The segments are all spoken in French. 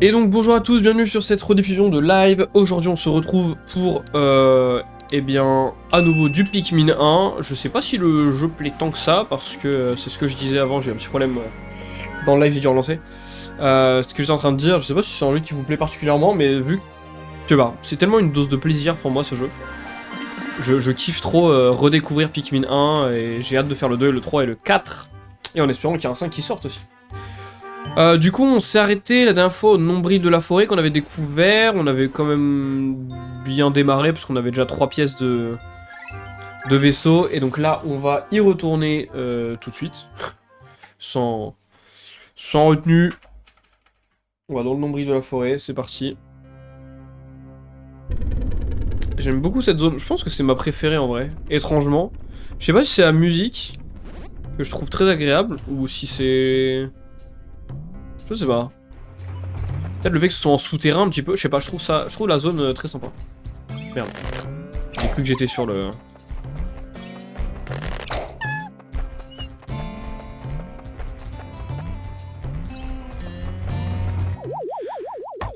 Et donc bonjour à tous, bienvenue sur cette rediffusion de live. Aujourd'hui on se retrouve pour, eh bien, à nouveau du Pikmin 1. Je sais pas si le jeu plaît tant que ça, parce que c'est ce que je disais avant, j'ai un petit problème dans le live, j'ai dû relancer. Ce que j'étais en train de dire, je sais pas si c'est un jeu qui vous plaît particulièrement, mais vu que, je sais pas, c'est tellement une dose de plaisir pour moi ce jeu. Je kiffe trop redécouvrir Pikmin 1, et j'ai hâte de faire le 2, le 3 et le 4. Et en espérant qu'il y a un 5 qui sorte aussi. Du coup, on s'est arrêté la dernière fois au nombril de la forêt qu'on avait découvert. On avait quand même bien démarré parce qu'on avait déjà 3 pièces de vaisseau. Et donc là, on va y retourner tout de suite. sans retenue. On va dans le nombril de la forêt, c'est parti. J'aime beaucoup cette zone. Je pense que c'est ma préférée en vrai, étrangement. Je sais pas si c'est la musique que je trouve très agréable ou si c'est... Je sais pas. Peut-être le fait que ce soit en souterrain un petit peu, je sais pas, je trouve la zone très sympa. Merde. J'ai cru que j'étais sur le...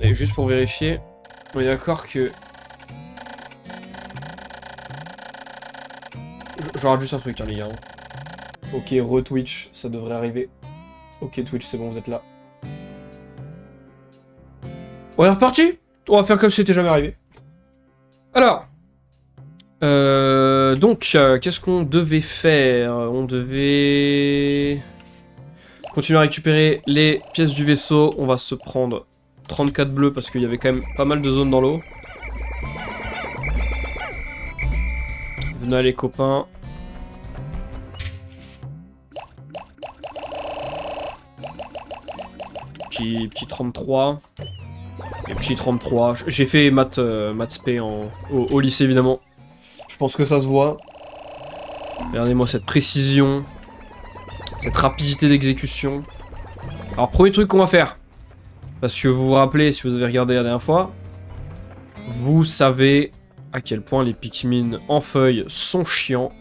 Et juste pour vérifier, on est d'accord que... Je rate juste un truc, hein, les gars. Ok, re-Twitch, ça devrait arriver. Ok, Twitch, c'est bon, vous êtes là. On est reparti. On va faire comme si c'était jamais arrivé. Alors... qu'est-ce qu'on devait faire? On devait... continuer à récupérer les pièces du vaisseau. On va se prendre 34 bleus parce qu'il y avait quand même pas mal de zones dans l'eau. Venez les copains. Petit 33. Et petit 33. J'ai fait maths spé au lycée évidemment. Je pense que ça se voit. Regardez-moi cette précision. Cette rapidité d'exécution. Alors premier truc qu'on va faire. Parce que vous vous rappelez, si vous avez regardé la dernière fois, vous savez à quel point les Pikmin en feuilles sont chiants.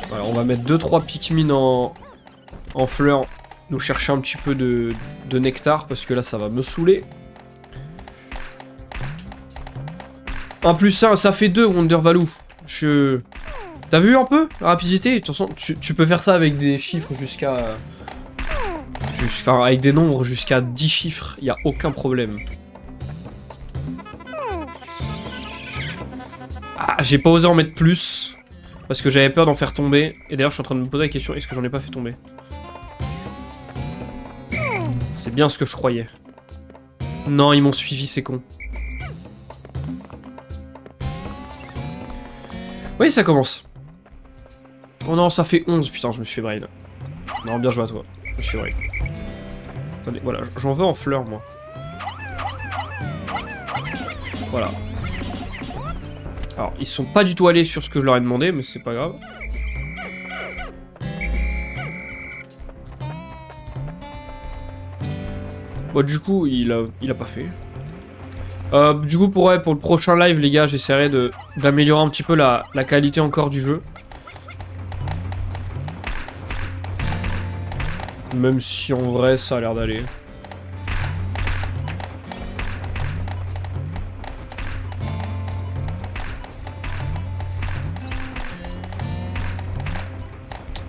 Voilà, on va mettre 2-3 Pikmin en fleurs. Nous chercher un petit peu de nectar parce que là ça va me saouler. 1 plus 1, ça fait 2 Wonder Value. T'as vu un peu la rapidité? De toute façon, tu peux faire ça avec des chiffres jusqu'à... Enfin, avec des nombres jusqu'à 10 chiffres, y a aucun problème. Ah, j'ai pas osé en mettre plus, parce que j'avais peur d'en faire tomber. Et d'ailleurs, je suis en train de me poser la question, est-ce que j'en ai pas fait tomber? C'est bien ce que je croyais. Non, ils m'ont suivi, c'est con. Oui, ça commence. Oh non, ça fait 11, putain, je me suis fait brain. Non, bien joué à toi. Je me suis fait brain. Attendez, voilà, j'en veux en fleurs, moi. Voilà. Alors, ils sont pas du tout allés sur ce que je leur ai demandé, mais c'est pas grave. Bon, du coup, il a pas fait. Du coup, pour le prochain live, les gars, j'essaierai d'améliorer un petit peu la qualité encore du jeu. Même si en vrai, ça a l'air d'aller.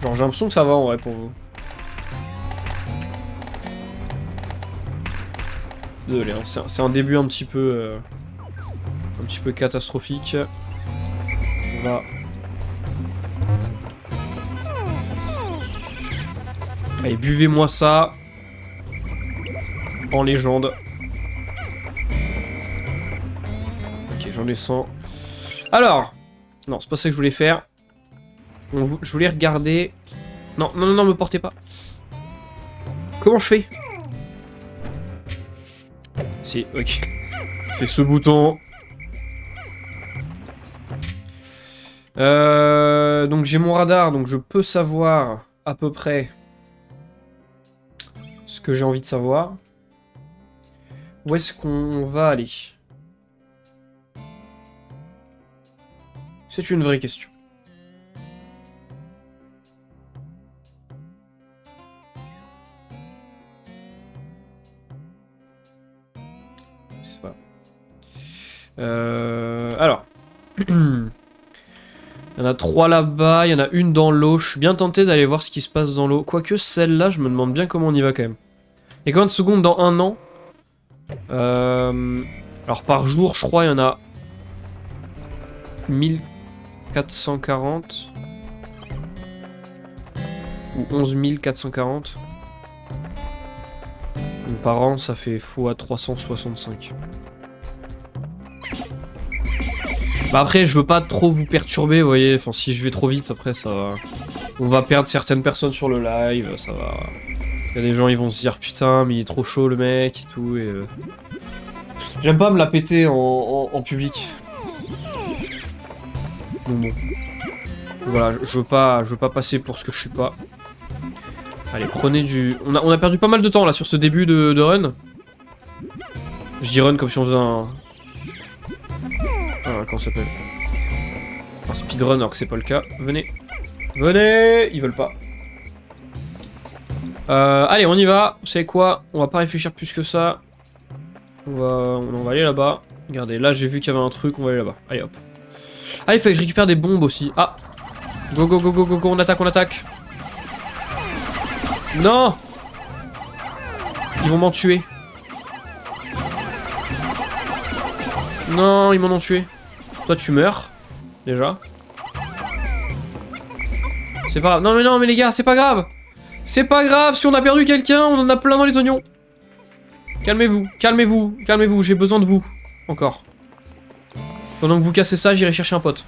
Genre, j'ai l'impression que ça va en vrai pour vous. Désolé, hein, c'est un début un petit peu catastrophique. On va... Allez, buvez-moi ça. En légende. Ok, j'en ai 100. Alors, non, c'est pas ça que je voulais faire. Je voulais regarder... Non, non, non, non, me portez pas. Comment je fais? Si, ok. C'est ce bouton. Donc j'ai mon radar, donc je peux savoir à peu près ce que j'ai envie de savoir. Où est-ce qu'on va aller? C'est une vraie question. c'est pas alors. Il y en a 3 là-bas, il y en a une dans l'eau. Je suis bien tenté d'aller voir ce qui se passe dans l'eau. Quoique celle-là, je me demande bien comment on y va quand même. Il y a combien de secondes dans 1 an? Alors par jour, je crois, il y en a 1440. Ou 11 440. Donc par an, ça fait fois 365. Bah après, je veux pas trop vous perturber, vous voyez. Enfin, si je vais trop vite, après, ça va... On va perdre certaines personnes sur le live, ça va... Il y a des gens, ils vont se dire, putain, mais il est trop chaud, le mec, et tout, et... J'aime pas me la péter en public. Donc bon. Voilà, je veux pas passer pour ce que je suis pas. Allez, prenez du... On a perdu pas mal de temps, là, sur ce début de run. Je dis run comme si on faisait un... comment ça s'appelle? Un speedrun alors que c'est pas le cas. Venez. Venez. Ils veulent pas. Allez, on y va. Vous savez quoi? On va pas réfléchir plus que ça. On va aller là-bas. Regardez, là j'ai vu qu'il y avait un truc, on va aller là-bas. Allez hop. Ah, il fallait que je récupère des bombes aussi. Ah. Go go go go go go, on attaque, on attaque. Non. Ils vont m'en tuer. Non, ils m'en ont tué. Toi tu meurs. Déjà. C'est pas grave. Non mais les gars, c'est pas grave. C'est pas grave, si on a perdu quelqu'un, on en a plein dans les oignons. Calmez-vous, calmez-vous, calmez-vous, j'ai besoin de vous. Encore. Pendant que vous cassez ça, j'irai chercher un pote.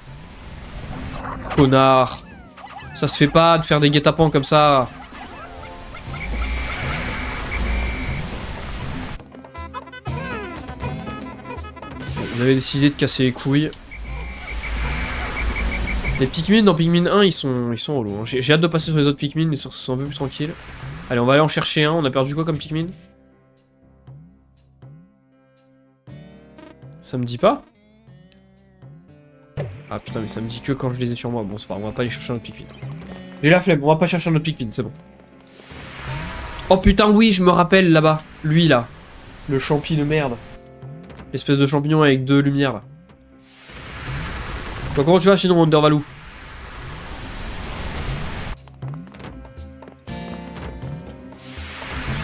Connard. Ça se fait pas de faire des guet-apens comme ça. Vous avez décidé de casser les couilles. Les Pikmin dans Pikmin 1, ils sont relous. Hein. J'ai hâte de passer sur les autres Pikmin, mais sur ce sont un peu plus tranquilles. Allez, on va aller en chercher un. On a perdu quoi comme Pikmin? Ça me dit pas? Ah putain, mais ça me dit que quand je les ai sur moi. Bon, c'est pas grave, on va pas aller chercher un autre Pikmin. J'ai la flemme, on va pas chercher un autre Pikmin, c'est bon. Oh putain, oui, je me rappelle là-bas. Lui, là. Le champi de merde. L'espèce de champignon avec 2 lumières, là. Bon, comment tu vas sinon, Wondervalou?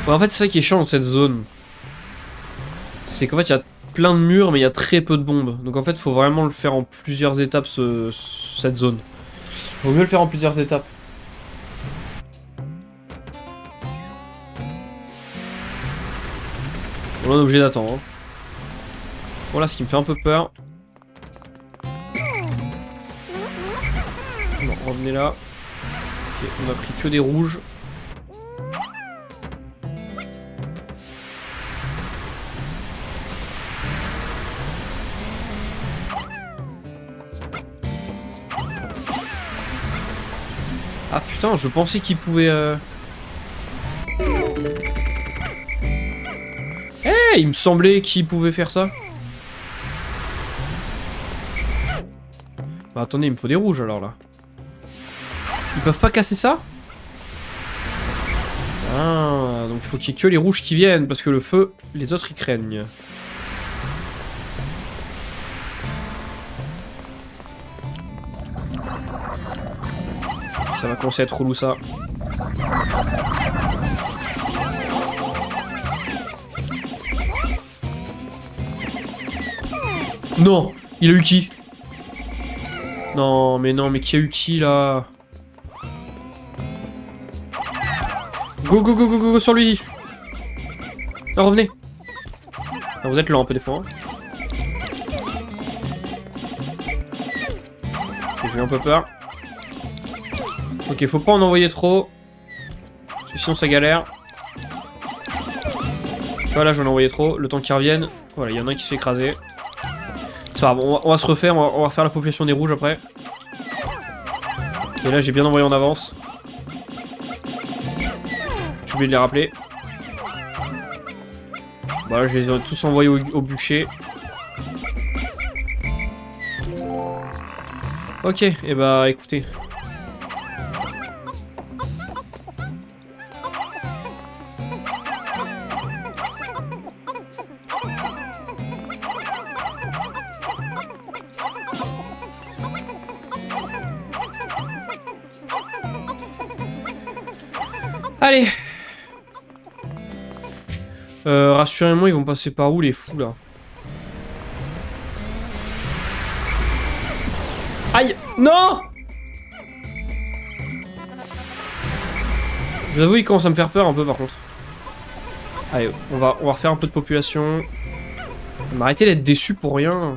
Ouais, en fait, c'est ça qui est chiant dans cette zone. C'est qu'en fait, il y a plein de murs, mais il y a très peu de bombes. Donc en fait, il faut vraiment le faire en plusieurs étapes, cette zone. Vaut mieux le faire en plusieurs étapes. Bon, là, on est obligé d'attendre. Hein. Voilà, ce qui me fait un peu peur. Non, revenez là. Ok, on a pris que des rouges. Ah putain, je pensais qu'il pouvait... Eh, il me semblait qu'il pouvait faire ça. Bah attendez, il me faut des rouges alors là. Ils peuvent pas casser ça? Ah, donc il faut qu'il y ait que les rouges qui viennent, parce que le feu, les autres ils craignent. Ça va commencer à être relou ça. Non, il a eu qui? Non, mais qui a eu qui là? Go go go go go, go sur lui. Non, revenez. Ah, vous êtes lent un peu des fois. Hein. J'ai eu un peu peur. Ok, faut pas en envoyer trop. Parce que sinon ça galère. Tu vois là j'en ai envoyé trop. Le temps qu'ils reviennent. Voilà, il y en a un qui se fait écraser. C'est pas grave, on va se refaire, on va refaire la population des rouges après. Et là j'ai bien envoyé en avance. J'ai oublié de les rappeler. Voilà, je les ai tous envoyés au bûcher. Ok, et bah écoutez. Allez. Rassurez-moi, ils vont passer par où les fous là? Aïe! Non! Je vous avoue, il commence à me faire peur un peu par contre. Allez, on va refaire un peu de population. Arrêtez d'être déçu pour rien.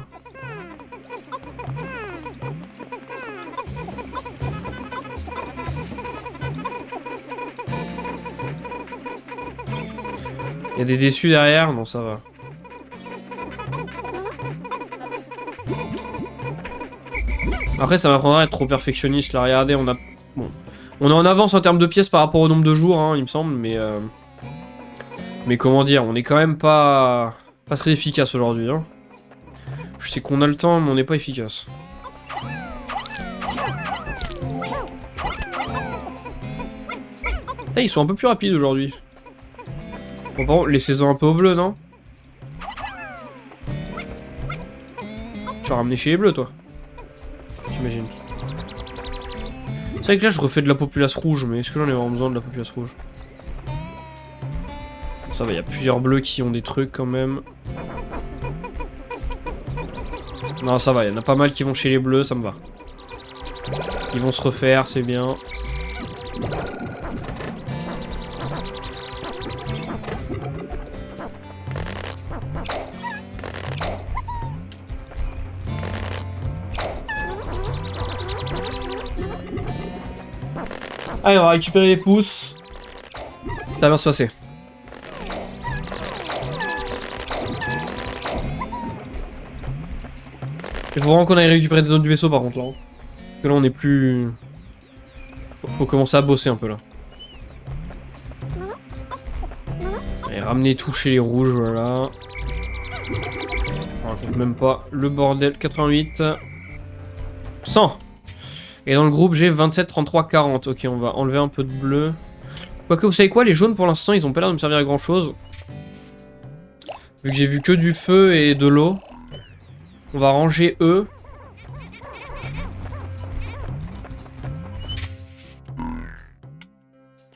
Il y a des déçus derrière? Non, ça va. Après, ça m'apprendra à être trop perfectionniste. Là, regardez, on a... Bon. On est en avance en termes de pièces par rapport au nombre de jours, hein, il me semble, mais... Mais comment dire, on est quand même pas très efficace aujourd'hui, hein. Je sais qu'on a le temps, mais on n'est pas efficace. Ah, ils sont un peu plus rapides aujourd'hui. Bon, par contre, laissez-en un peu au bleu, non? Tu vas ramener chez les bleus, toi? J'imagine. C'est vrai que là, je refais de la populace rouge, mais est-ce que j'en ai vraiment besoin de la populace rouge? Ça va, il y a plusieurs bleus qui ont des trucs quand même. Non, ça va, il y en a pas mal qui vont chez les bleus, ça me va. Ils vont se refaire, c'est bien. Allez, on va récupérer les pouces. Ça va bien se passer. Il faut vraiment qu'on aille récupérer des notes du vaisseau par contre là. Parce que là on est plus... Faut commencer à bosser un peu là. Allez, ramener tout chez les rouges, voilà. On raconte même pas le bordel. 88. 100. Et dans le groupe j'ai 27, 33, 40. Ok, on va enlever un peu de bleu. Quoique vous savez quoi, les jaunes pour l'instant ils ont pas l'air de me servir à grand chose. Vu que j'ai vu que du feu et de l'eau. On va ranger eux.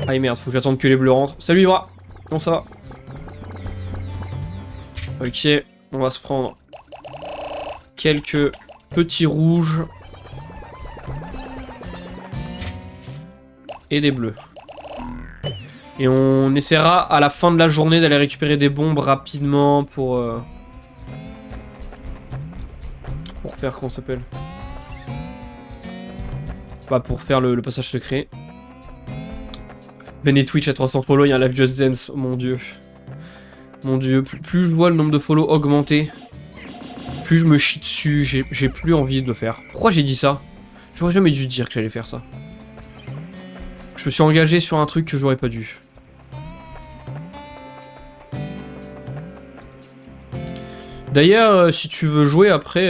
Ah merde, faut que j'attende que les bleus rentrent. Salut Ibra, comment ça va? Ok, on va se prendre quelques petits rouges. Et des bleus. Et on essaiera à la fin de la journée d'aller récupérer des bombes rapidement pour faire, comment ça s'appelle? Bah pour faire le passage secret. Venez Twitch à 300 follow, il y a un live Just Dance, oh, mon dieu. Mon dieu, plus je vois le nombre de follow augmenter, plus je me chie dessus, j'ai plus envie de le faire. Pourquoi j'ai dit ça? J'aurais jamais dû dire que j'allais faire ça. Je me suis engagé sur un truc que j'aurais pas dû. D'ailleurs, si tu veux jouer après...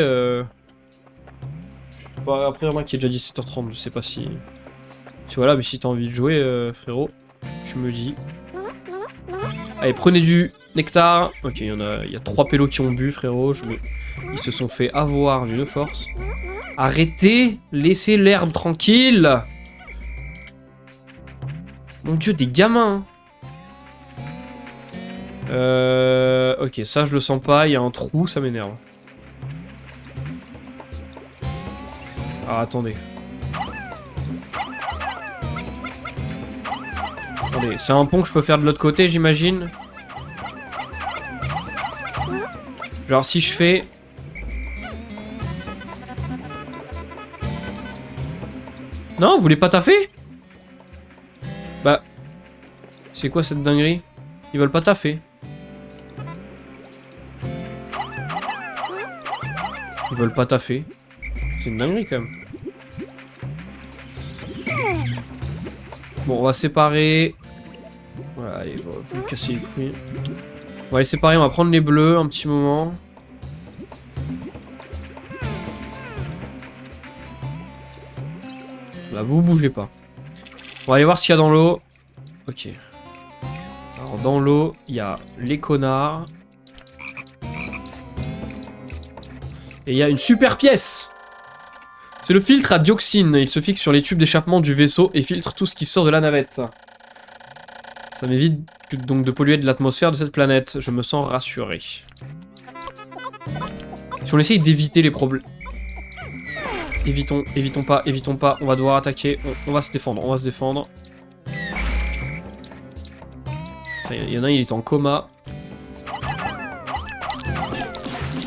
Bah, après, remarque qu'il est déjà 17h30, je sais pas si... Si voilà, mais si t'as envie de jouer, frérot, tu me dis. Allez, prenez du nectar. Ok, il y a 3 pélos qui ont bu, frérot. Ils se sont fait avoir d'une force. Arrêtez, laissez l'herbe tranquille. Mon dieu, des gamins. Ok, ça je le sens pas, il y a un trou, ça m'énerve. Ah, attendez. Attendez, c'est un pont que je peux faire de l'autre côté, j'imagine. Genre, si je fais... Non, vous voulez pas taffer? Bah... C'est quoi cette dinguerie? Ils veulent pas taffer. Ils veulent pas taffer. C'est une dinguerie quand même. Bon, on va séparer. Voilà, allez, on va vous casser les couilles. On va les séparer, on va prendre les bleus un petit moment. Là, vous bougez pas. On va aller voir ce qu'il y a dans l'eau. Ok. Alors, dans l'eau, il y a les connards. Et il y a une super pièce! C'est le filtre à dioxine. Il se fixe sur les tubes d'échappement du vaisseau et filtre tout ce qui sort de la navette. Ça m'évite donc de polluer de l'atmosphère de cette planète. Je me sens rassuré. Si on essaye d'éviter les problèmes... évitons pas. On va devoir attaquer. On va se défendre, Il y en a un, il est en coma.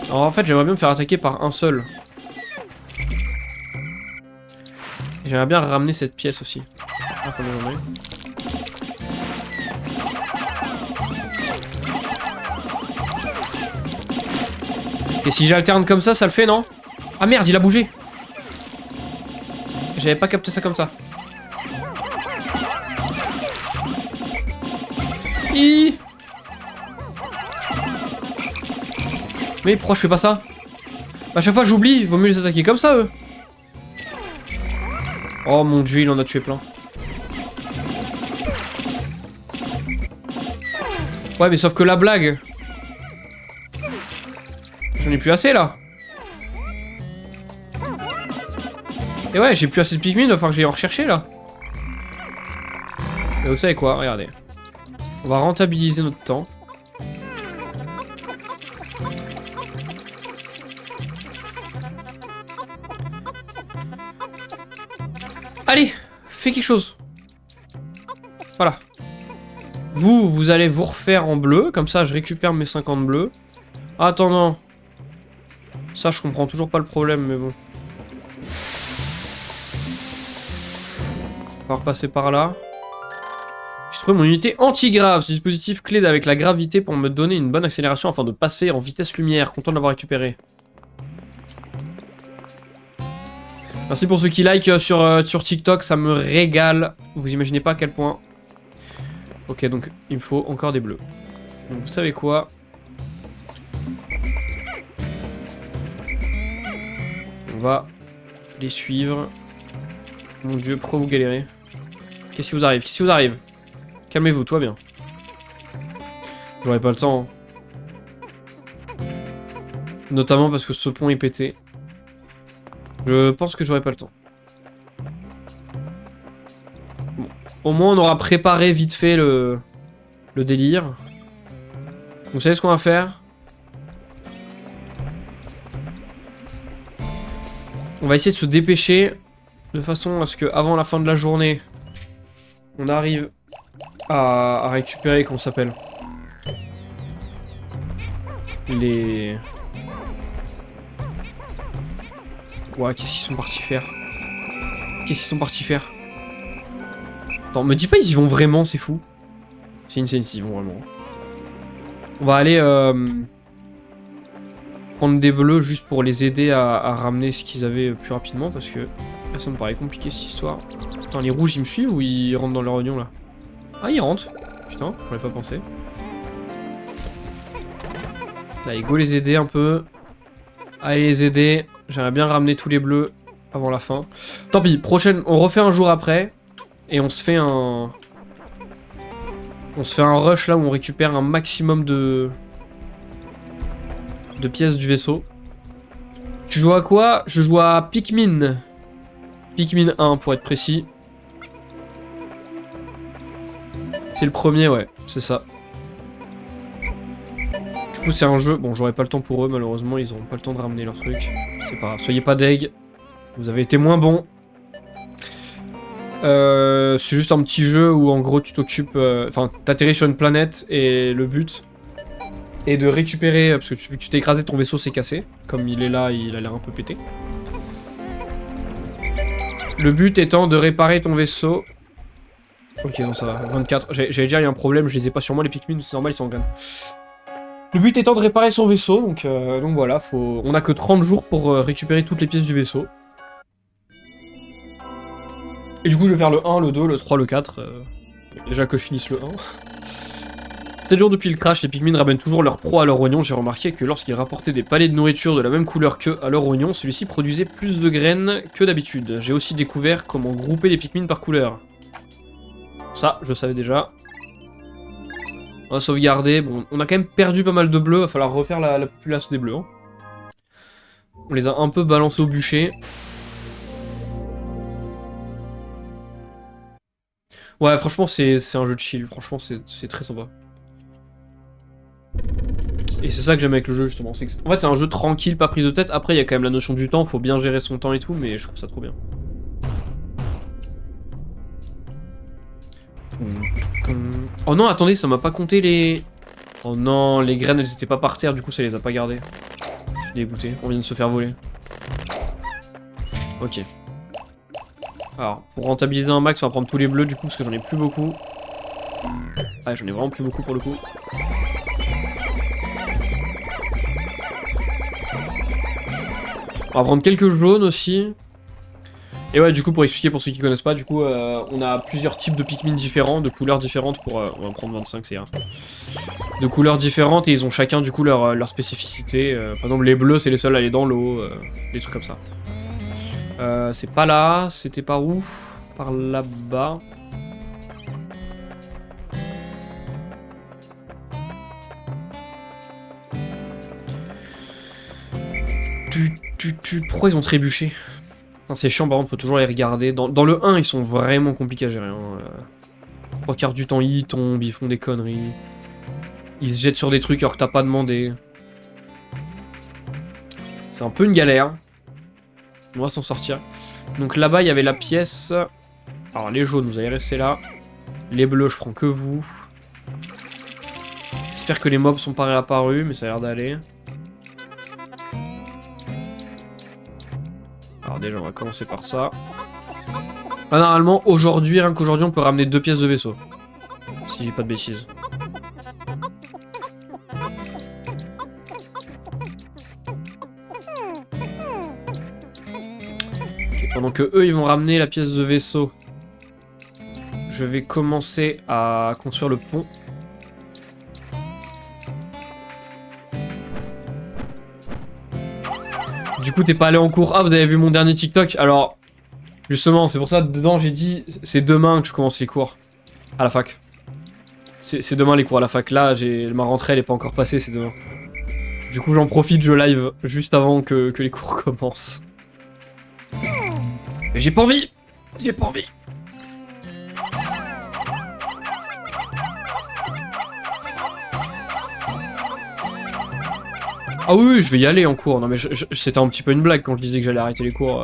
Alors en fait, j'aimerais bien me faire attaquer par un seul. J'aimerais bien ramener cette pièce aussi. Ah, faut bien ramener. Et si j'alterne comme ça le fait, non? Ah merde, il a bougé. J'avais pas capté ça comme ça. Mais pourquoi je fais pas ça? À chaque fois j'oublie, il vaut mieux les attaquer comme ça eux. Oh mon dieu, il en a tué plein. Ouais mais sauf que la blague. J'en ai plus assez là. Et ouais, j'ai plus assez de Pikmin, il va falloir que j'aille en rechercher là. Et vous savez quoi, regardez. On va rentabiliser notre temps. Allez, fais quelque chose. Voilà. Vous allez vous refaire en bleu, comme ça je récupère mes 50 bleus. Attends, ça je comprends toujours pas le problème, mais bon. On va repasser par là. J'ai trouvé mon unité anti-grave, ce dispositif clé avec la gravité pour me donner une bonne accélération afin de passer en vitesse lumière. Content de l'avoir récupéré. Merci pour ceux qui like sur TikTok, ça me régale. Vous imaginez pas à quel point. Ok, donc il me faut encore des bleus. Donc vous savez quoi? On va les suivre. Mon dieu, pourquoi vous galérez? Qu'est-ce qui vous arrive? Qu'est-ce qui vous arrive? Calmez-vous, tout va bien. J'aurais pas le temps. Hein. Notamment parce que ce pont est pété. Je pense que j'aurai pas le temps. Bon. Au moins, on aura préparé vite fait le délire. Vous savez ce qu'on va faire? On va essayer de se dépêcher de façon à ce que avant la fin de la journée, on arrive à récupérer, comment ça s'appelle? Les... Ouais, qu'est-ce qu'ils sont partis faire? Qu'est-ce qu'ils sont partis faire? Attends, me dis pas ils y vont vraiment, c'est fou. C'est insane s'ils y vont vraiment. On va aller prendre des bleus juste pour les aider à ramener ce qu'ils avaient plus rapidement parce que ça me paraît compliqué cette histoire. Attends, les rouges ils me suivent ou ils rentrent dans leur oignon là? Ah, ils rentrent. Putain, j'aurais pas pensé. Allez, go les aider un peu. Allez les aider. J'aimerais bien ramener tous les bleus avant la fin. Tant pis, prochaine, on refait un jour après. Et on se fait un... On se fait un rush là où on récupère un maximum de pièces du vaisseau. Tu joues à quoi? Je joue à Pikmin. Pikmin 1 pour être précis. C'est le premier, ouais, c'est ça. Du coup, c'est un jeu... Bon, j'aurai pas le temps pour eux, malheureusement, ils auront pas le temps de ramener leur truc. C'est pas grave, soyez pas deg. Vous avez été moins bons. C'est juste un petit jeu où, en gros, tu t'occupes... Enfin, t'atterris sur une planète et le but est de récupérer... Parce que tu t'es écrasé, ton vaisseau s'est cassé. Comme il est là, il a l'air un peu pété. Le but étant de réparer ton vaisseau... Ok, non, ça va. 24. J'allais dire, il y a un problème, je les ai pas sur moi, les Pikmin, c'est normal, ils sont en gamme. Le but étant de réparer son vaisseau, donc voilà, on a que 30 jours pour récupérer toutes les pièces du vaisseau. Et du coup, je vais faire le 1, le 2, le 3, le 4. Déjà que je finisse le 1. 7 jours depuis le crash, les Pikmin ramènent toujours leur proie à leur oignon. J'ai remarqué que lorsqu'ils rapportaient des palets de nourriture de la même couleur qu'eux à leur oignon, celui-ci produisait plus de graines que d'habitude. J'ai aussi découvert comment grouper les Pikmin par couleur. Ça, je savais déjà. On va sauvegarder. Bon, on a quand même perdu pas mal de bleus. Va falloir refaire la population des bleus. Hein. On les a un peu balancés au bûcher. Ouais, franchement, c'est un jeu de chill. Franchement, c'est très sympa. Et c'est ça que j'aime avec le jeu, justement. En fait, c'est un jeu tranquille, pas prise de tête. Après, il y a quand même la notion du temps. Faut bien gérer son temps et tout, mais je trouve ça trop bien. Oh non, attendez, ça m'a pas compté les... Oh non, les graines, elles étaient pas par terre. Du coup, ça les a pas gardées. Je suis dégoûté. On vient de se faire voler. Ok. Alors, pour rentabiliser un max, on va prendre tous les bleus, du coup, parce que j'en ai plus beaucoup. Ah, j'en ai vraiment plus beaucoup pour le coup. On va prendre quelques jaunes aussi. Et ouais, du coup, pour expliquer pour ceux qui connaissent pas, du coup, on a plusieurs types de Pikmin différents, de couleurs différentes pour... on va prendre 25, c'est rare. De couleurs différentes, et ils ont chacun, du coup, leur spécificité. Par exemple, les bleus, c'est les seuls à aller dans l'eau, des trucs comme ça. C'est pas là, c'était par où? Par là-bas. Pourquoi ils ont trébuché? C'est chiant, par contre, faut toujours les regarder. Dans le 1, ils sont vraiment compliqués à gérer. Hein. 3/4 du temps, ils tombent, ils font des conneries. Ils se jettent sur des trucs alors que t'as pas demandé. C'est un peu une galère. On va s'en sortir. Donc là-bas, il y avait la pièce. Alors, les jaunes, vous allez rester là. Les bleus, je prends que vous. J'espère que les mobs sont pas réapparus, mais ça a l'air d'aller. Alors déjà, on va commencer par ça. Ah, normalement, aujourd'hui, rien qu'aujourd'hui, on peut ramener 2 pièces de vaisseau. Si j'ai pas de bêtises. Okay, pendant que eux, ils vont ramener la pièce de vaisseau, je vais commencer à construire le pont. Du coup, t'es pas allé en cours. Ah, vous avez vu mon dernier TikTok? Alors, justement, c'est pour ça, dedans, j'ai dit, c'est demain que je commence les cours. À la fac. C'est demain les cours à la fac. Là, ma rentrée, elle est pas encore passée, c'est demain. Du coup, j'en profite, je live juste avant que les cours commencent. Mais j'ai pas envie! J'ai pas envie! Ah oui, je vais y aller en cours. Non mais c'était un petit peu une blague quand je disais que j'allais arrêter les cours.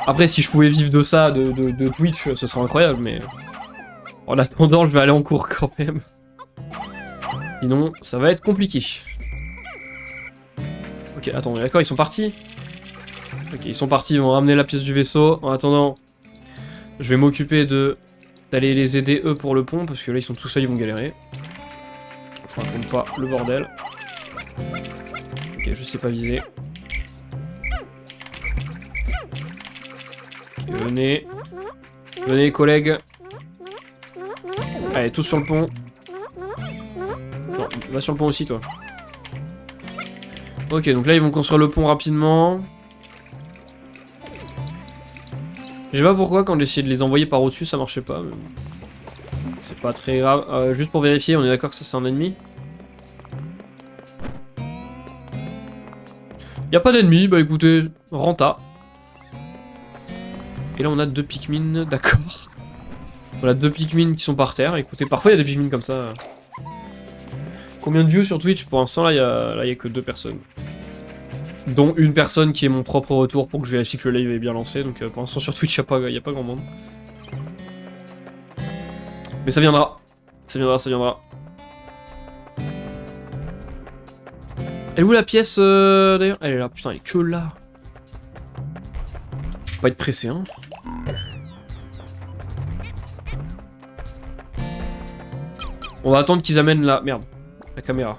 Après, si je pouvais vivre de ça, de Twitch, ce serait incroyable, mais... En attendant, je vais aller en cours quand même. Sinon, ça va être compliqué. Ok, attends, d'accord, ils sont partis? Ok, ils sont partis, ils vont ramener la pièce du vaisseau. En attendant, je vais m'occuper d'aller les aider eux pour le pont, parce que là, ils sont tout seuls, ils vont galérer. Je raconte pas le bordel. Ok, je sais pas viser. Okay, venez. Venez, collègues. Allez, tous sur le pont. Non, va sur le pont aussi, toi. Ok, donc là, ils vont construire le pont rapidement. Je sais pas pourquoi, quand j'ai essayé de les envoyer par au-dessus, ça marchait pas. Mais... c'est pas très grave. Juste pour vérifier, on est d'accord que ça, c'est un ennemi? Y'a pas d'ennemi, bah écoutez, renta. Et là, on a 2 Pikmin, d'accord. Voilà, 2 Pikmin qui sont par terre. Écoutez, parfois, il y a des Pikmin comme ça. Combien de views sur Twitch? Pour l'instant, là, il y a que 2 personnes. Dont une personne qui est mon propre retour pour que je vérifie que le live est bien lancé. Donc pour l'instant sur Twitch, il n'y a pas grand monde. Mais ça viendra. Ça viendra, ça viendra. Elle est où la pièce d'ailleurs? Elle est là, putain, elle est que là. Faut pas être pressé, hein. On va attendre qu'ils amènent la... merde. La caméra.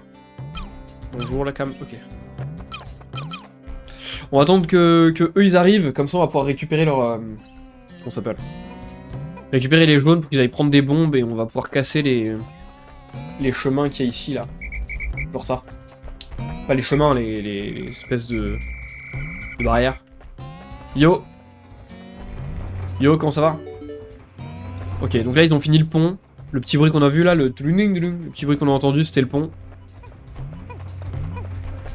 Bonjour la cam... ok. On va attendre que eux ils arrivent, comme ça on va pouvoir récupérer leur... comment ça s'appelle? Récupérer les jaunes pour qu'ils aillent prendre des bombes et on va pouvoir casser les chemins qu'il y a ici là. Genre ça. Pas les chemins, les espèces de barrières. Yo! Yo, comment ça va? Ok, donc là ils ont fini le pont. Le petit bruit qu'on a vu là, le petit bruit qu'on a entendu, c'était le pont.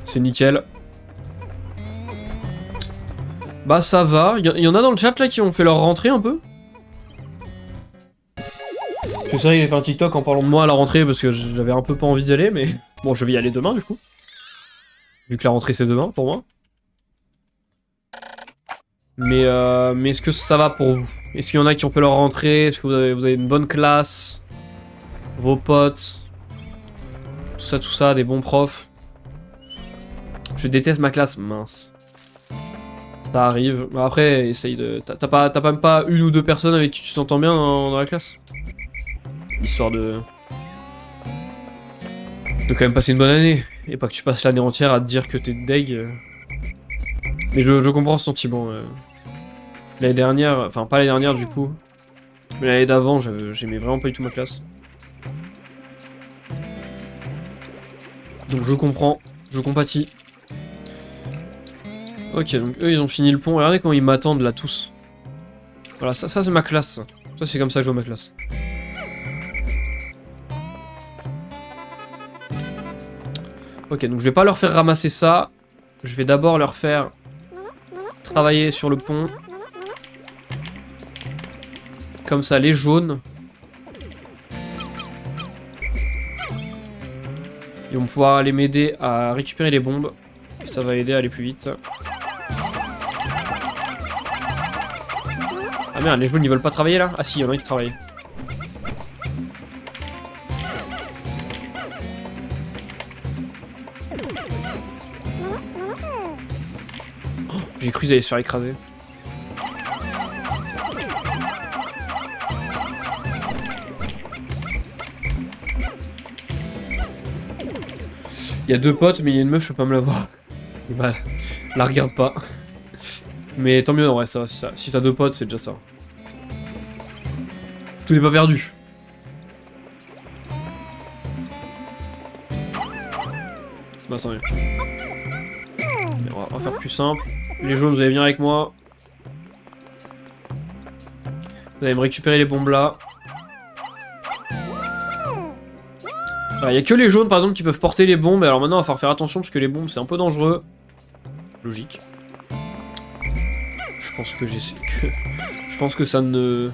C'est nickel. Bah ça va. Il y en a dans le chat là qui ont fait leur rentrée un peu. que c'est vrai que j'ai fait un TikTok en parlant de moi à la rentrée parce que j'avais un peu pas envie d'y aller, mais bon, je vais y aller demain du coup. Vu que la rentrée c'est demain pour moi. Mais est-ce que ça va pour vous? Est-ce qu'il y en a qui ont fait leur rentrée? Est-ce que vous avez une bonne classe? Vos potes? Tout ça, des bons profs? Je déteste ma classe, mince. Ça arrive. Après, essaye de... T'as même pas une ou deux personnes avec qui tu t'entends bien dans la classe? Histoire de quand même passer une bonne année. Et pas que tu passes l'année entière à te dire que t'es deg. Mais je comprends ce sentiment. L'année dernière, enfin pas l'année dernière du coup, mais l'année d'avant, j'aimais vraiment pas du tout ma classe. Donc je comprends, je compatis. Ok, donc eux ils ont fini le pont. Regardez comment ils m'attendent là tous. Voilà, ça c'est ma classe. Ça c'est comme ça que je vois ma classe. Ok, donc je vais pas leur faire ramasser ça. Je vais d'abord leur faire travailler sur le pont. Comme ça, les jaunes. Ils vont pouvoir aller m'aider à récupérer les bombes. Et ça va aider à aller plus vite. Ah merde, les jaunes ils veulent pas travailler là? Ah si, il y en a qui travaillent. Oh, j'ai cru qu'ils allaient se faire écraser. Il y a deux potes, mais il y a une meuf, je peux pas me la voir. Bah, la regarde pas. Mais tant mieux, en vrai, ça va. Si t'as deux potes, c'est déjà ça. Tout n'est pas perdu. Bah, attendez. On va faire plus simple. Les jaunes, vous allez venir avec moi. Vous allez me récupérer les bombes là. Il y a que les jaunes par exemple qui peuvent porter les bombes. Alors maintenant, il va falloir faire attention parce que les bombes c'est un peu dangereux. Logique. Je pense que je pense que ça ne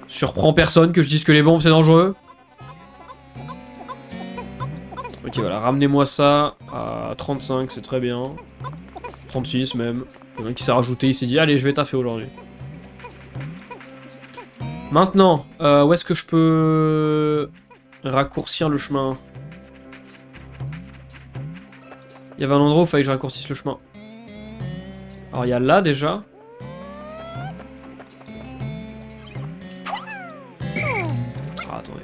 surprend personne que je dise que les bombes c'est dangereux. Ok, voilà, ramenez-moi ça à 35, c'est très bien. 36 même. Il y en a qui s'est rajouté, il s'est dit allez, je vais taffer aujourd'hui. Maintenant, où est-ce que je peux raccourcir le chemin? Il y avait un endroit où il fallait que je raccourcisse le chemin. Alors il y a là déjà. Ah, attendez.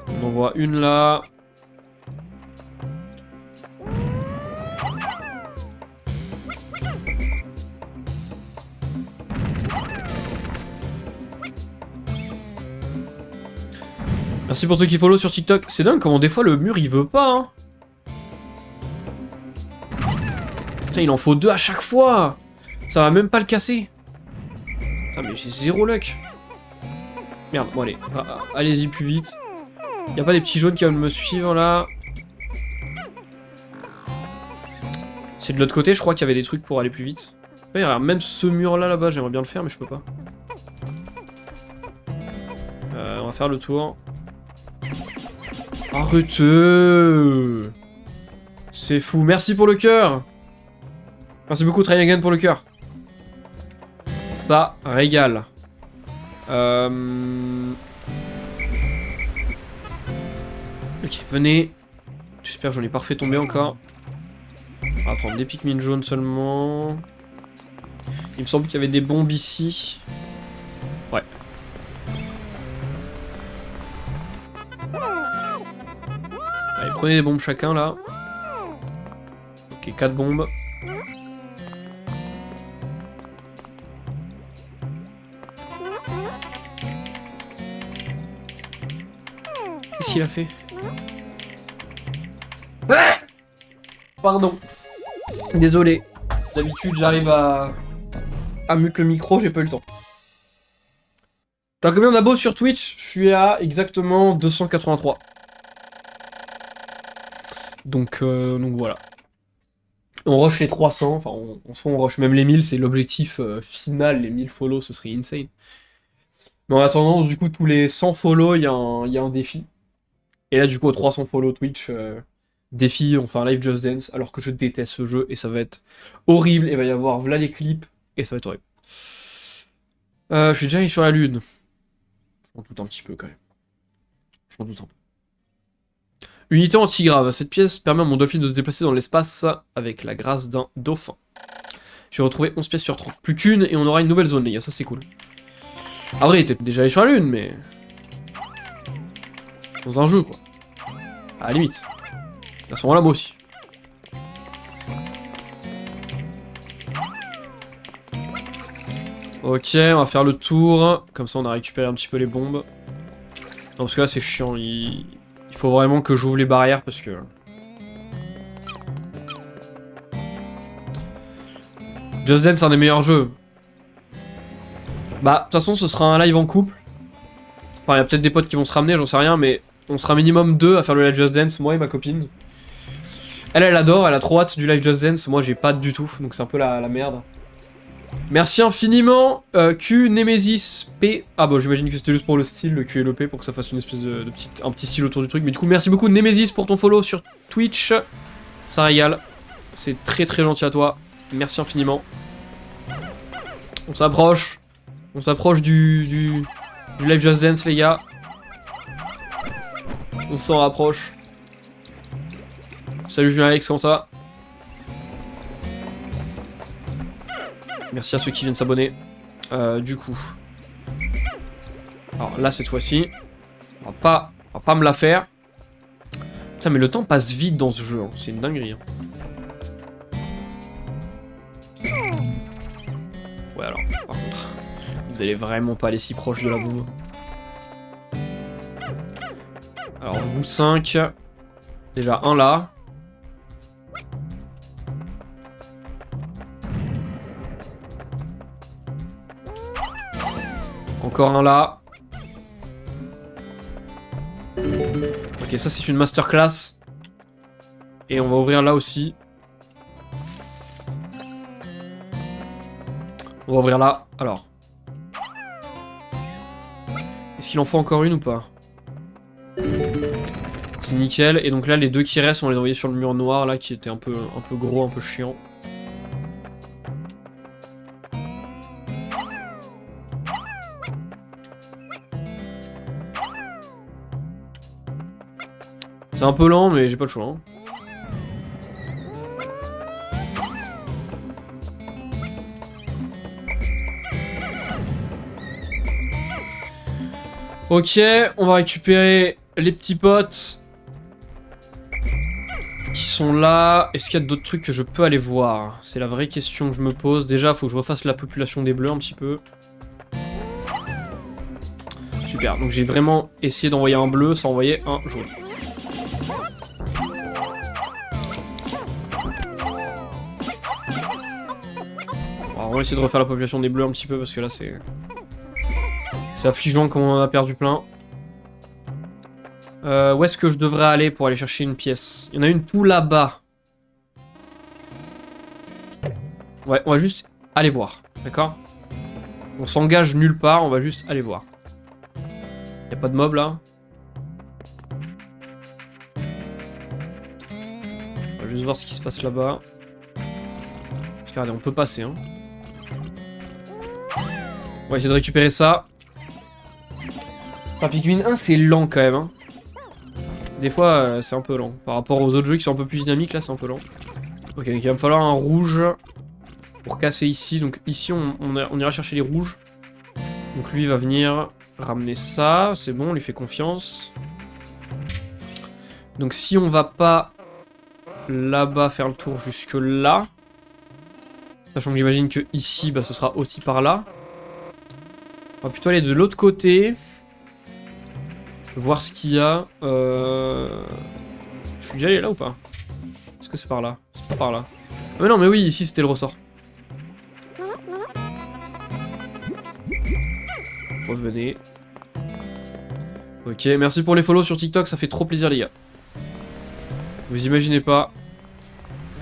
On en voit une là. Merci pour ceux qui follow sur TikTok. C'est dingue comment des fois le mur il veut pas, hein. Putain, il en faut deux à chaque fois. Ça va même pas le casser. Putain, mais j'ai zéro luck. Merde, bon allez, allez-y plus vite. Y'a pas des petits jaunes qui veulent me suivre là? C'est de l'autre côté, je crois qu'il y avait des trucs pour aller plus vite. Ouais, regarde, même ce mur là là-bas, j'aimerais bien le faire, mais je peux pas. On va faire le tour. Arrêtez! C'est fou. Merci pour le cœur. Merci beaucoup, Try Again, pour le cœur. Ça régale. Ok, venez. J'espère que j'en ai pas refait tomber encore. On va prendre des Pikmin jaunes seulement. Il me semble qu'il y avait des bombes ici. Ouais. Allez, prenez des bombes chacun là. Ok, 4 bombes. Qu'est-ce qu'il a fait? Pardon. Désolé. D'habitude, j'arrive à mute le micro, j'ai pas eu le temps. T'as combien d'abos sur Twitch? Je suis à exactement 283. Donc voilà. On rush les 300, enfin en soi on rush même les 1000, c'est l'objectif final, les 1000 follow, ce serait insane. Mais en attendant, du coup, tous les 100 follow, il y a un défi. Et là, du coup, aux 300 follow Twitch, défi, on fait un live Just Dance, alors que je déteste ce jeu, et ça va être horrible, et il va y avoir voilà les clips, et ça va être horrible. Je suis déjà allé sur la lune. Je m'en doute un petit peu, quand même. Je m'en doute un peu. Unité antigrave. Cette pièce permet à mon Dolphin de se déplacer dans l'espace avec la grâce d'un dauphin. J'ai retrouvé 11 pièces sur 30. Plus qu'une, et on aura une nouvelle zone, les gars, ça c'est cool. Ah vrai, il était déjà allé sur la lune, mais... dans un jeu, quoi. À la limite. À ce moment-là, moi aussi. Ok, on va faire le tour. Comme ça, on a récupéré un petit peu les bombes. Non, parce que là, c'est chiant. Il faut vraiment que j'ouvre les barrières, parce que... Just Dance, c'est un des meilleurs jeux. Bah, de toute façon, ce sera un live en couple. Enfin, il y a peut-être des potes qui vont se ramener, j'en sais rien, mais... on sera minimum 2 à faire le live Just Dance, moi et ma copine. Elle adore, elle a trop hâte du live Just Dance, moi j'ai pas hâte du tout, donc c'est un peu la merde. Merci infiniment, Q, Nemesis, P. Ah bah j'imagine que c'était juste pour le style, le Q et le P, pour que ça fasse une espèce de un petit style autour du truc. Mais du coup, merci beaucoup Nemesis pour ton follow sur Twitch. Ça régale. C'est très très gentil à toi. Merci infiniment. On s'approche. On s'approche du live Just Dance, les gars. On s'en rapproche. Salut Julien Alex, comment ça va? Merci à ceux qui viennent s'abonner. Du coup. Alors là, cette fois-ci, on va pas me la faire. Putain, mais le temps passe vite dans ce jeu. Hein. C'est une dinguerie. Hein. Ouais, alors, par contre, vous allez vraiment pas aller si proche de la bombe. Alors, vous 5. Déjà un là. Encore un là. Ok, ça c'est une masterclass. Et on va ouvrir là aussi. On va ouvrir là. Alors. Est-ce qu'il en faut encore une ou pas? C'est nickel. Et donc là, les deux qui restent, on les a envoyés sur le mur noir là, qui était un peu gros, un peu chiant. C'est un peu lent, mais j'ai pas le choix. Hein. Ok, on va récupérer les petits potes qui sont là. Est-ce qu'il y a d'autres trucs que je peux aller voir? C'est la vraie question que je me pose. Déjà, faut que je refasse la population des bleus un petit peu. Super, donc j'ai vraiment essayé d'envoyer un bleu sans envoyer un jaune. Alors, on va essayer de refaire la population des bleus un petit peu parce que là c'est... c'est affligeant comme on en a perdu plein. Où est-ce que je devrais aller pour aller chercher une pièce? Il y en a une tout là-bas. Ouais, on va juste aller voir, d'accord? On s'engage nulle part, on va juste aller voir. Y'a pas de mob là? On va juste voir ce qui se passe là-bas. Regardez, on peut passer, hein. On va essayer de récupérer ça. Pikmin 1, c'est lent quand même, hein. Des fois, c'est un peu lent. Par rapport aux autres jeux qui sont un peu plus dynamiques, là, c'est un peu lent. Ok, donc il va me falloir un rouge pour casser ici. Donc ici, on ira chercher les rouges. Donc lui, il va venir ramener ça. C'est bon, on lui fait confiance. Donc si on va pas là-bas faire le tour jusque là, sachant que j'imagine que ici, bah, ce sera aussi par là. On va plutôt aller de l'autre côté. Voir ce qu'il y a. Je suis déjà allé là ou pas? Est-ce que c'est par là? C'est pas par là. Ah mais non, mais oui, ici c'était le ressort. Revenez. Ok, merci pour les follows sur TikTok, ça fait trop plaisir les gars. Vous imaginez pas.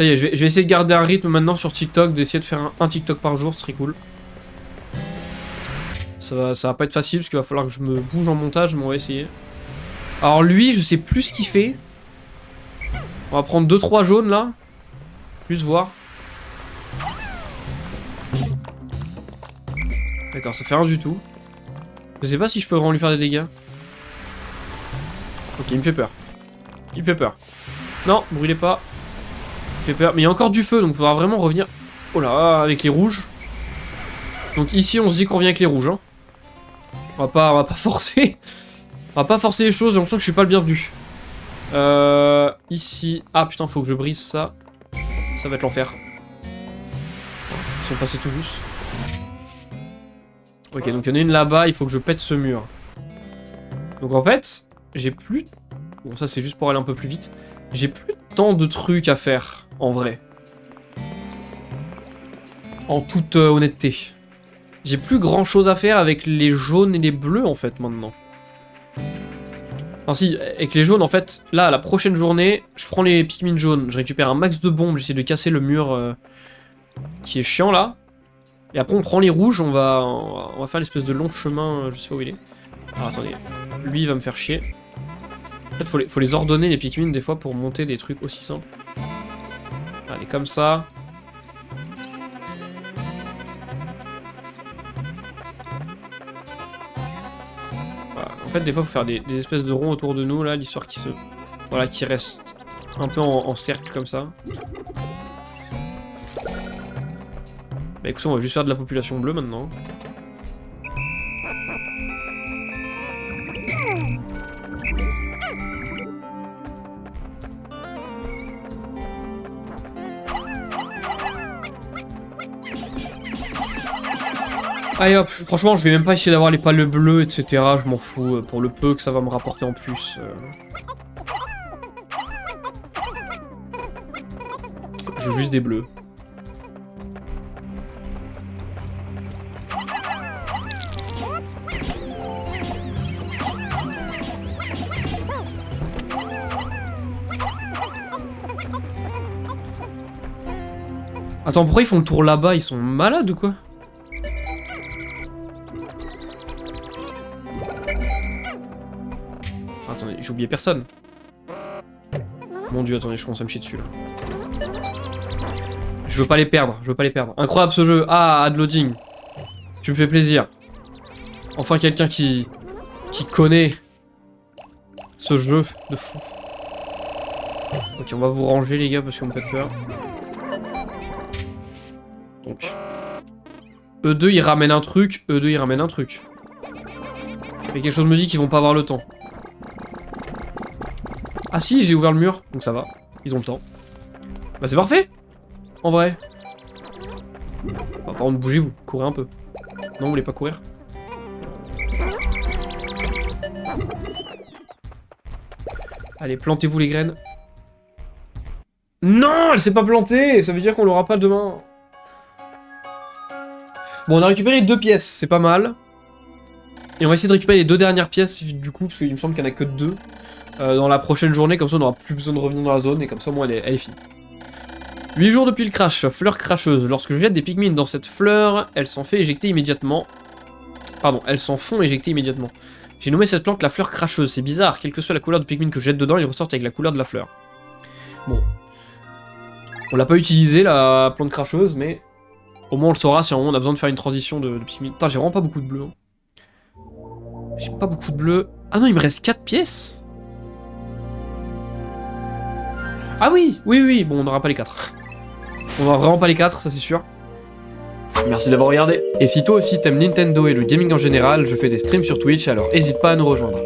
Ça y est, je vais essayer de garder un rythme maintenant sur TikTok, d'essayer de faire un TikTok par jour, ce serait cool. Ça va pas être facile parce qu'il va falloir que je me bouge en montage, mais on va essayer. Alors lui, je sais plus ce qu'il fait. On va prendre 2-3 jaunes là. Plus voir. D'accord, ça fait rien du tout. Je sais pas si je peux vraiment lui faire des dégâts. Ok, il me fait peur. Il me fait peur. Non, brûlez pas. Il me fait peur. Mais il y a encore du feu, donc il faudra vraiment revenir. Oh là, avec les rouges. Donc ici, on se dit qu'on revient avec les rouges. Hein. On va pas forcer. On va pas forcer les choses, j'ai l'impression que je suis pas le bienvenu. Ici. Ah putain, faut que je brise ça. Ça va être l'enfer. Ils sont passés tout juste. Ok, donc il y en a une là-bas, il faut que je pète ce mur. Donc en fait, j'ai plus... Bon, ça c'est juste pour aller un peu plus vite. J'ai plus tant de trucs à faire, en vrai. En toute honnêteté. J'ai plus grand chose à faire avec les jaunes et les bleus, en fait, maintenant. Enfin si, avec les jaunes, en fait, là, la prochaine journée, je prends les Pikmin jaunes, je récupère un max de bombes, j'essaie de casser le mur qui est chiant, là. Et après, on prend les rouges, on va faire l'espèce de long chemin, je sais pas où il est. Alors, attendez, lui, il va me faire chier. En fait, faut les ordonner, les Pikmin, des fois, pour monter des trucs aussi simples. Allez, comme ça. Voilà. En fait, des fois, faut faire des espèces de ronds autour de nous, là, l'histoire qui se... Voilà, qui reste un peu en cercle, comme ça. Bah écoute, on va juste faire de la population bleue maintenant. Allez hop, franchement je vais même pas essayer d'avoir les pales bleues, etc. Je m'en fous, pour le peu que ça va me rapporter en plus. Je veux juste des bleus. Attends, pourquoi ils font le tour là-bas? Ils sont malades ou quoi? Attendez, j'ai oublié personne. Mon dieu, attendez, je commence à me chier dessus là. Je veux pas les perdre, je veux pas les perdre. Incroyable ce jeu. Ah, ad loading. Tu me fais plaisir. Enfin quelqu'un qui connaît ce jeu de fou. Ok, on va vous ranger les gars parce qu'on me fait peur. Donc. E2 ils ramènent un truc, E2 ils ramènent un truc. Mais quelque chose me dit qu'ils vont pas avoir le temps. Ah si, j'ai ouvert le mur, donc ça va. Ils ont le temps. Bah c'est parfait. En vrai. Bah, par contre, bougez-vous, courez un peu. Non, vous voulez pas courir? Allez, plantez-vous les graines. Non, elle s'est pas plantée. Ça veut dire qu'on l'aura pas demain. Bon, on a récupéré 2 pièces, c'est pas mal. Et on va essayer de récupérer les 2 dernières pièces, du coup, parce qu'il me semble qu'il n'y en a que 2. Dans la prochaine journée, comme ça on n'aura plus besoin de revenir dans la zone, et comme ça au moins elle est finie. 8 jours depuis le crash, fleur cracheuse. Lorsque je jette des Pikmin dans cette fleur, elles s'en fait éjecter immédiatement. Pardon, elles s'en font éjecter immédiatement. J'ai nommé cette plante la fleur cracheuse, c'est bizarre, quelle que soit la couleur de Pikmin que je jette dedans, ils ressortent avec la couleur de la fleur. Bon. On l'a pas utilisé la plante cracheuse, mais au moins on le saura si on a besoin de faire une transition de Pikmin. Putain, j'ai vraiment pas beaucoup de bleu. Hein. J'ai pas beaucoup de bleu. Ah non, il me reste 4 pièces. Ah oui, oui, bon, on n'aura pas les 4. On n'aura vraiment pas les 4, ça c'est sûr. Merci d'avoir regardé. Et si toi aussi t'aimes Nintendo et le gaming en général, je fais des streams sur Twitch, alors n'hésite pas à nous rejoindre.